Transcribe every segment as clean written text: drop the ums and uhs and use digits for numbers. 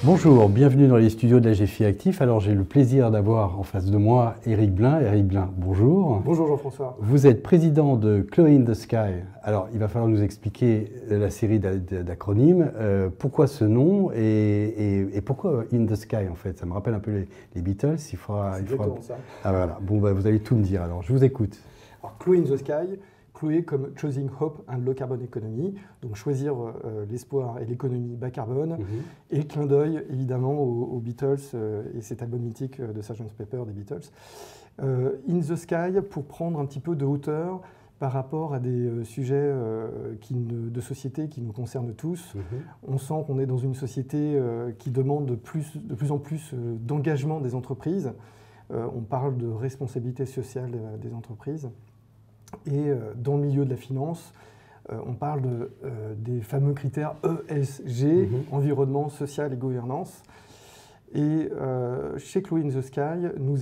Bonjour, bienvenue dans les studios de la GFI Actif. Alors j'ai le plaisir d'avoir en face de moi Éric Blin. Éric Blin, bonjour. Bonjour Jean-François. Vous êtes président de Chloé in the Sky. Alors il va falloir nous expliquer la série d'acronymes. Pourquoi ce nom et pourquoi In the Sky en fait? Ça me rappelle un peu les Beatles. C'est exactement ça. Ah voilà, bon bah, vous allez tout me dire alors, je vous écoute. Alors Chloé in the Sky, Chloé comme Choosing Hope and Low Carbon Economy, donc choisir l'espoir et l'économie bas carbone, et le clin d'œil évidemment aux Beatles et cet album mythique de Sgt. Pepper des Beatles. In the Sky pour prendre un petit peu de hauteur par rapport à des sujets de société qui nous concernent tous. On sent qu'on est dans une société qui demande de plus en plus d'engagement des entreprises. On parle de responsabilité sociale des entreprises. Et dans le milieu de la finance, on parle des fameux critères ESG, environnement, social et gouvernance. Et chez Chloé in the Sky, nous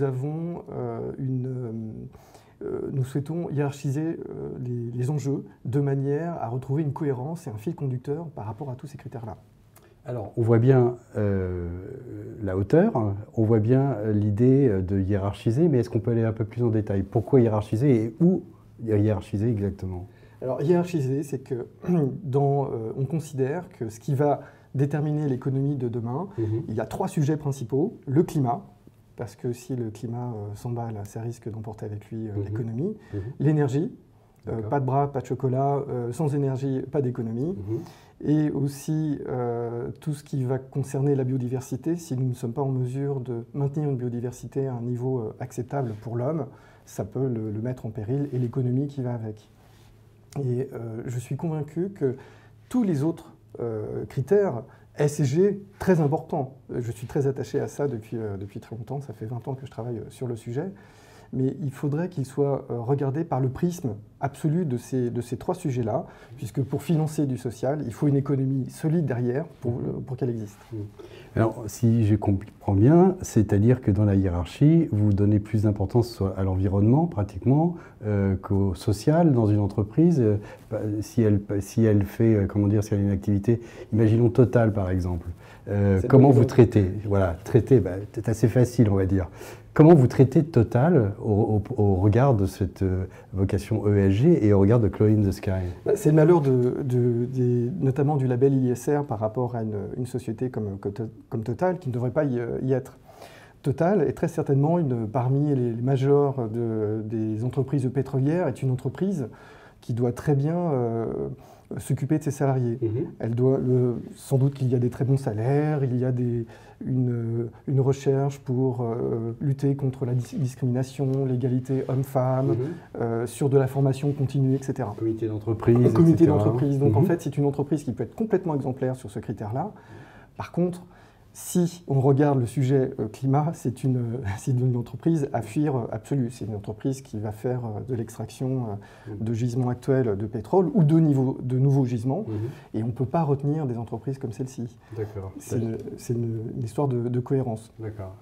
souhaitons hiérarchiser les enjeux de manière à retrouver une cohérence et un fil conducteur par rapport à tous ces critères-là. Alors, on voit bien la hauteur, on voit bien l'idée de hiérarchiser, mais est-ce qu'on peut aller un peu plus en détail? Pourquoi hiérarchiser et où hiérarchiser exactement? Alors, hiérarchiser, c'est que on considère que ce qui va déterminer l'économie de demain, il y a 3 sujets principaux. Le climat, parce que si le climat s'emballe, ça risque d'emporter avec lui l'économie. L'énergie, pas de bras, pas de chocolat, sans énergie, pas d'économie. Et aussi tout ce qui va concerner la biodiversité. Si nous ne sommes pas en mesure de maintenir une biodiversité à un niveau acceptable pour l'homme, ça peut le mettre en péril et l'économie qui va avec. Et je suis convaincu que tous les autres critères ESG, très importants, je suis très attaché à ça depuis très longtemps, ça fait 20 ans que je travaille sur le sujet, mais il faudrait qu'ils soient regardés par le prisme absolu de ces 3 sujets-là, puisque pour financer du social, il faut une économie solide derrière pour qu'elle existe. Alors, si je comprends bien, c'est-à-dire que dans la hiérarchie, vous donnez plus d'importance à l'environnement, pratiquement, qu'au social dans une entreprise. Si elle fait, si elle a une activité, imaginons Total par exemple, comment vous traitez? Voilà, traiter, c'est assez facile, on va dire. Comment vous traitez Total au regard de cette vocation ESG et au regard de Chloé in the Sky? C'est le malheur notamment du label ISR par rapport à une société comme Total qui ne devrait pas y être. Total est très certainement parmi les majors des entreprises pétrolières, est une entreprise qui doit très bien s'occuper de ses salariés. Elle doit, sans doute qu'il y a des très bons salaires, il y a une recherche pour lutter contre la discrimination, l'égalité homme-femme, sur de la formation continue, etc. Comité d'entreprise, Un comité d'entreprise. Donc en fait, c'est une entreprise qui peut être complètement exemplaire sur ce critère-là. Par contre, si on regarde le sujet climat, c'est une entreprise à fuir absolue. C'est une entreprise qui va faire de l'extraction de gisements actuels de pétrole ou de nouveaux gisements. Et on ne peut pas retenir des entreprises comme celle-ci. D'accord. C'est une histoire de cohérence. D'accord.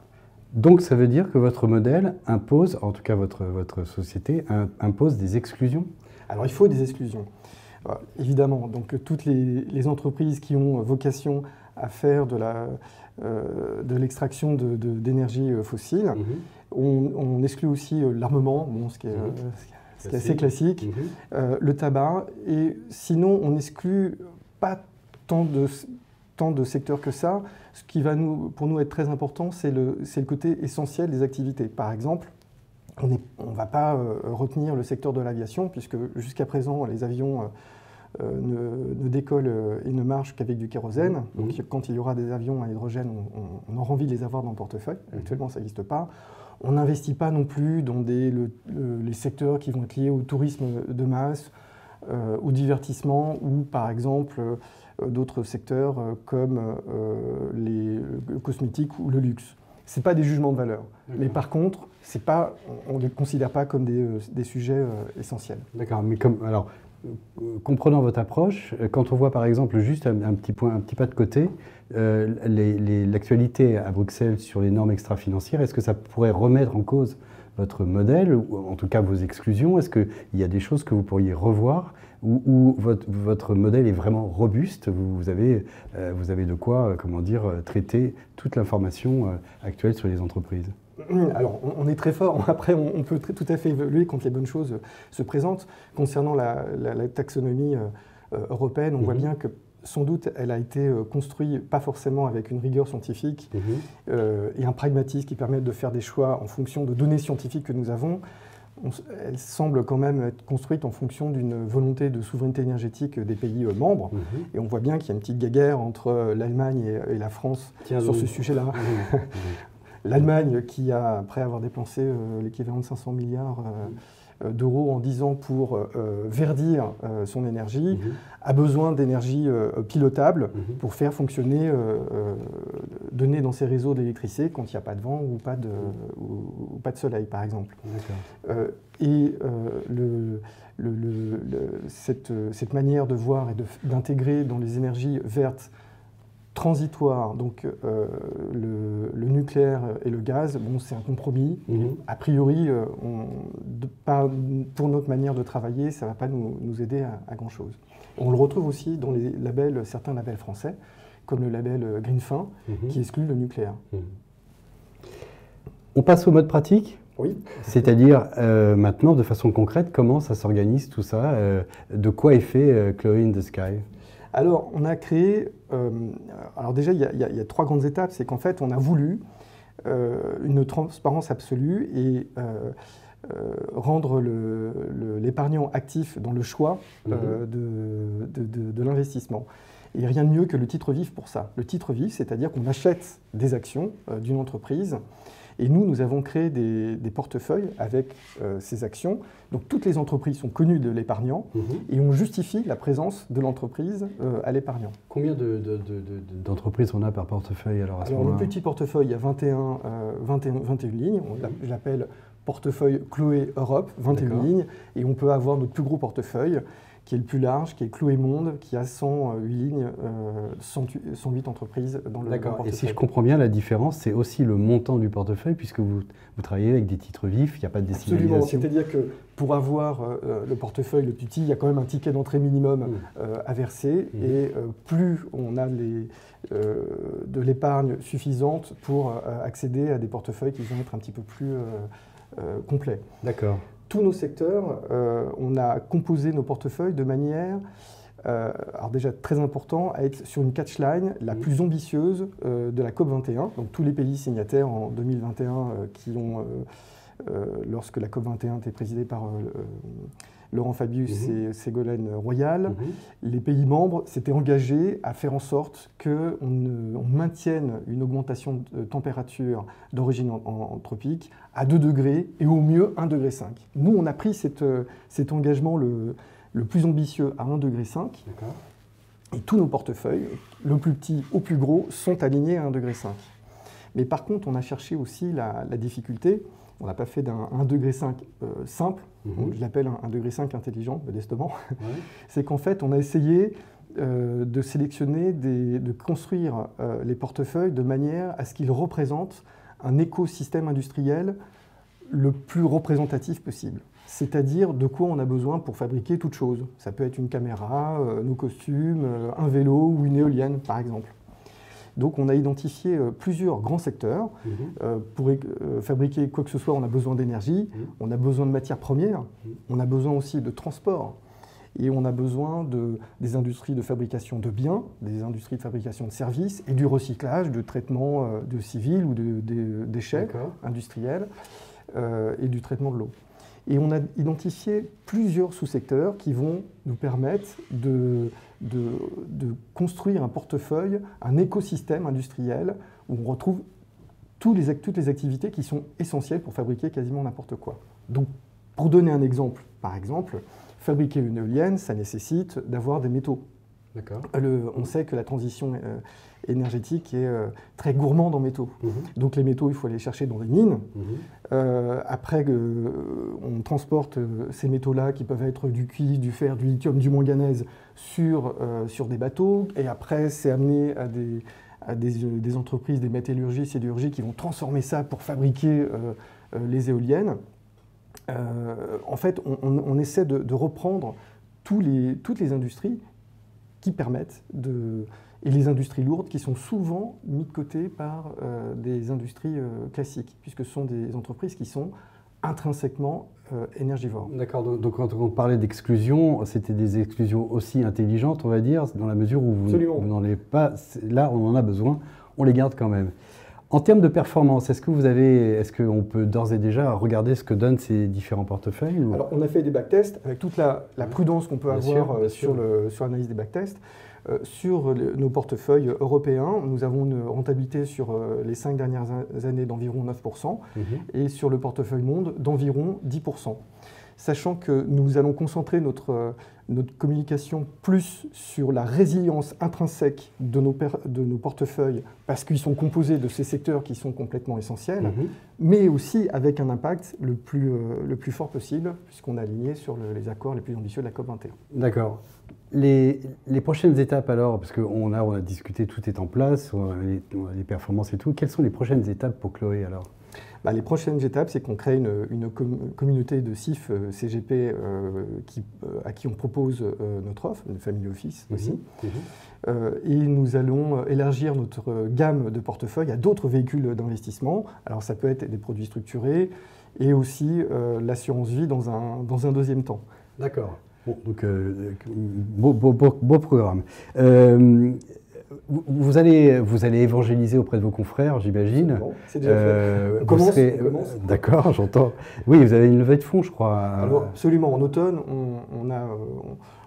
Donc ça veut dire que votre modèle impose, en tout cas votre société, impose des exclusions? Alors il faut des exclusions. Alors, évidemment, donc toutes les entreprises qui ont vocation à faire de l'extraction d'énergie fossile. On exclut aussi l'armement, ce qui est assez classique, le tabac, et sinon on n'exclut pas tant de secteurs que ça. Ce qui va pour nous être très important, c'est le côté essentiel des activités. Par exemple, on ne va pas retenir le secteur de l'aviation, puisque jusqu'à présent, les avions ne décollent et ne marchent qu'avec du kérosène. Donc quand il y aura des avions à hydrogène, on aura envie de les avoir dans le portefeuille. Actuellement, ça n'existe pas. On n'investit pas non plus dans les secteurs qui vont être liés au tourisme de masse, au divertissement, ou par exemple d'autres secteurs comme les cosmétiques ou le luxe. Ce n'est pas des jugements de valeur. Mais par contre, on ne les considère pas comme des sujets essentiels. D'accord, mais alors, comprenant votre approche, quand on voit par exemple juste un petit pas de côté, l'actualité à Bruxelles sur les normes extra-financières, est-ce que ça pourrait remettre en cause votre modèle, ou en tout cas vos exclusions? Est-ce qu'il y a des choses que vous pourriez revoir, ou votre modèle est vraiment robuste? Vous avez de quoi, comment dire, traiter toute l'information actuelle sur les entreprises? Alors, on est très fort. Après, on peut tout à fait évoluer quand les bonnes choses se présentent. Concernant la taxonomie européenne, on voit bien que sans doute, elle a été construite pas forcément avec une rigueur scientifique et un pragmatisme qui permettent de faire des choix en fonction de données scientifiques que nous avons. Elle semble quand même être construite en fonction d'une volonté de souveraineté énergétique des pays membres. Et on voit bien qu'il y a une petite guéguerre entre l'Allemagne et la France sur ce sujet-là. L'Allemagne, qui a, après avoir dépensé l'équivalent de 500 milliards d'euros en 10 ans pour verdir son énergie, a besoin d'énergie pilotable pour faire fonctionner, donner dans ses réseaux d'électricité quand il n'y a pas de vent ou pas de soleil, par exemple. Cette manière de voir et d'intégrer dans les énergies vertes transitoire, donc le nucléaire et le gaz, bon, c'est un compromis. A priori, pour notre manière de travailler, ça ne va pas nous aider à grand-chose. On le retrouve aussi dans les labels, certains labels français, comme le label Greenfin, qui exclut le nucléaire. On passe au mode pratique. Oui. C'est-à-dire, maintenant, de façon concrète, comment ça s'organise tout ça? De quoi est fait Chloé in the Sky? Alors, on a créé... alors déjà, il y a 3 grandes étapes. C'est qu'en fait, on a voulu une transparence absolue et rendre l'épargnant actif dans le choix de l'investissement. Et rien de mieux que le titre vif pour ça. Le titre vif, c'est-à-dire qu'on achète des actions d'une entreprise. Et nous avons créé des portefeuilles avec ces actions. Donc toutes les entreprises sont connues de l'épargnant et on justifie la présence de l'entreprise à l'épargnant. Combien d'entreprises on a par portefeuille alors à ce moment-là? Le petit portefeuille, il y a 21 lignes. Je l'appelle portefeuille Chloé Europe, 21 lignes. Et on peut avoir notre plus gros portefeuille, qui est le plus large, qui est Chloé Monde, qui a 108 lignes, 108 entreprises dans le portefeuille. Et si je comprends bien, la différence, c'est aussi le montant du portefeuille, puisque vous travaillez avec des titres vifs, il n'y a pas de décimalisation. Absolument, c'est-à-dire que pour avoir le portefeuille le plus petit, il y a quand même un ticket d'entrée minimum à verser, et plus on a de l'épargne suffisante pour accéder à des portefeuilles qui vont être un petit peu plus complets. D'accord. Tous nos secteurs, on a composé nos portefeuilles de manière, alors déjà très important, à être sur une catchline la plus ambitieuse de la COP21. Donc tous les pays signataires en 2021 qui ont, lorsque la COP21 était présidée par Laurent Fabius et Ségolène Royal, les pays membres s'étaient engagés à faire en sorte qu'on maintienne une augmentation de température d'origine anthropique à 2 degrés et au mieux 1,5 degré. Nous, on a pris cet engagement le plus ambitieux à 1,5 degré. Et tous nos portefeuilles, le plus petit au plus gros, sont alignés à 1,5 degré. Mais par contre, on a cherché aussi la difficulté. On n'a pas fait d'un 1,5 degré simple, je l'appelle un 1,5 degré intelligent, modestement. C'est qu'en fait, on a essayé de sélectionner, de construire les portefeuilles de manière à ce qu'ils représentent un écosystème industriel le plus représentatif possible. C'est-à-dire de quoi on a besoin pour fabriquer toute chose. Ça peut être une caméra, nos costumes, un vélo ou une éolienne, par exemple. Donc on a identifié plusieurs grands secteurs. Pour fabriquer quoi que ce soit, on a besoin d'énergie, on a besoin de matières premières, on a besoin aussi de transport, et on a besoin des industries de fabrication de biens, des industries de fabrication de services, et du recyclage, de traitement de civils ou de déchets industriels, et du traitement de l'eau. Et on a identifié plusieurs sous-secteurs qui vont nous permettre de construire un portefeuille, un écosystème industriel où on retrouve toutes les activités qui sont essentielles pour fabriquer quasiment n'importe quoi. Donc, pour donner un exemple, par exemple, fabriquer une éolienne, ça nécessite d'avoir des métaux. On sait que la transition énergétique est très gourmande en métaux. Donc les métaux, il faut aller chercher dans des mines. Après, on transporte ces métaux-là, qui peuvent être du cuivre, du fer, du lithium, du manganèse, sur des bateaux. Et après, c'est amené à des entreprises, des métallurgies, sidérurgies qui vont transformer ça pour fabriquer les éoliennes. En fait, on essaie de reprendre toutes les industries qui permettent et les industries lourdes qui sont souvent mises de côté par des industries classiques, puisque ce sont des entreprises qui sont intrinsèquement énergivores. D'accord, donc quand on parlait d'exclusion, c'était des exclusions aussi intelligentes, on va dire, dans la mesure où vous n'en avez pas, là on en a besoin, on les garde quand même. En termes de performance, est-ce qu'on peut d'ores et déjà regarder ce que donnent ces différents portefeuilles ou... Alors, on a fait des backtests avec toute la prudence qu'on peut avoir sur l'analyse des backtests. Sur nos portefeuilles européens, nous avons une rentabilité sur les 5 dernières années d'environ 9% et sur le portefeuille monde d'environ 10%. Sachant que nous allons concentrer notre communication plus sur la résilience intrinsèque de nos portefeuilles, parce qu'ils sont composés de ces secteurs qui sont complètement essentiels, mais aussi avec un impact le plus fort possible, puisqu'on est aligné sur les accords les plus ambitieux de la COP21. D'accord. Les prochaines étapes alors, parce qu'on a discuté, tout est en place, on a les performances et tout, quelles sont les prochaines étapes pour Chloé alors ? Les prochaines étapes, c'est qu'on crée une communauté de CIF CGP à qui on propose notre offre, une family office aussi. Et nous allons élargir notre gamme de portefeuille à d'autres véhicules d'investissement. Alors ça peut être des produits structurés et aussi l'assurance vie dans un deuxième temps. D'accord. Bon, donc beau programme. Vous allez évangéliser auprès de vos confrères, j'imagine. C'est déjà fait. On commence. D'accord, j'entends. Oui, vous avez une levée de fonds, je crois. Alors, absolument. En automne,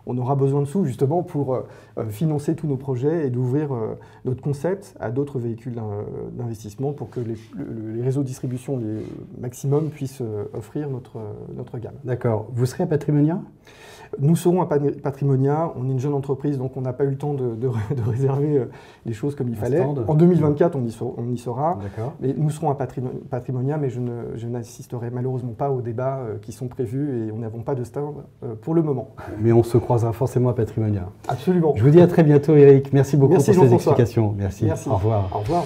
on aura besoin de sous, justement, pour financer tous nos projets et d'ouvrir notre concept à d'autres véhicules d'investissement pour que les réseaux de distribution, les maximum, puissent offrir notre gamme. D'accord. Vous serez à Patrimonia ? Nous serons à Patrimonia, on est une jeune entreprise, donc on n'a pas eu le temps de réserver les choses comme il fallait. En 2024, on y sera. Mais nous serons à Patrimonia, mais je n'assisterai malheureusement pas aux débats qui sont prévus et nous n'avons pas de stand pour le moment. Mais on se croisera forcément à Patrimonia. Absolument. Je vous dis à très bientôt, Eric. Merci beaucoup pour ces explications. Merci. Au revoir. Au revoir.